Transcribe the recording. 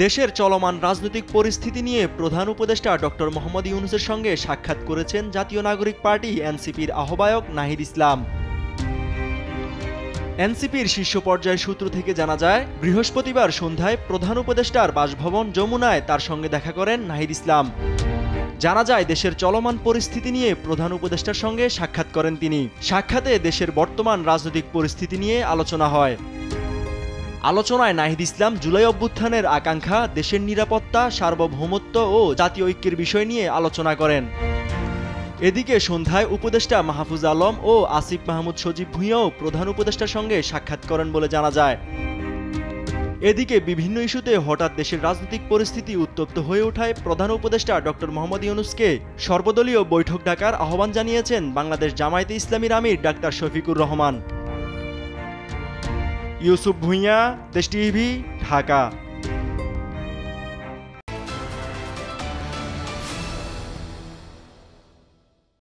দেশের চলমান রাজনৈতিক পরিস্থিতি নিয়ে প্রধান উপদেষ্টা ডক্টর মোহাম্মদ ইউনূসের সঙ্গে সাক্ষাৎ করেছেন জাতীয় নাগরিক পার্টি এনসিপির আহ্বায়ক নাহিদ ইসলাম। এনসিপির শীর্ষ পর্যায়ের সূত্র থেকে জানা যায়, বৃহস্পতিবার সন্ধ্যায় প্রধান উপদেষ্টার বাসভবন যমুনায় তার সঙ্গে দেখা করেন নাহিদ ইসলাম। জানা যায়, দেশের চলমান পরিস্থিতি নিয়ে প্রধান উপদেষ্টার সঙ্গে সাক্ষাৎ করেন তিনি। সাক্ষাতে দেশের বর্তমান রাজনৈতিক পরিস্থিতি নিয়ে আলোচনা হয়। আলোচনায় নাহিদ ইসলাম জুলাই অভ্যুত্থানের আকাঙ্ক্ষা, দেশের নিরাপত্তা, সার্বভৌমত্ব ও জাতীয় ঐক্যের বিষয় নিয়ে আলোচনা করেন। এদিকে সন্ধ্যায় উপদেষ্টা মাহফুজ আলম ও আসিফ মাহমুদ সজীব ভুঁইয়াও প্রধান উপদেষ্টার সঙ্গে সাক্ষাৎ করেন বলে জানা যায়। এদিকে বিভিন্ন ইস্যুতে হঠাৎ দেশের রাজনৈতিক পরিস্থিতি উত্তপ্ত হয়ে ওঠায় প্রধান উপদেষ্টা ডক্টর মোহাম্মদ ইউনূসকে সর্বদলীয় বৈঠক ডাকার আহ্বান জানিয়েছেন বাংলাদেশ জামায়াতে ইসলামীর আমির ডাক্তার শফিকুর রহমান। ইউসুফ ভুঁইয়া, দেশ টিভি, ঢাকা।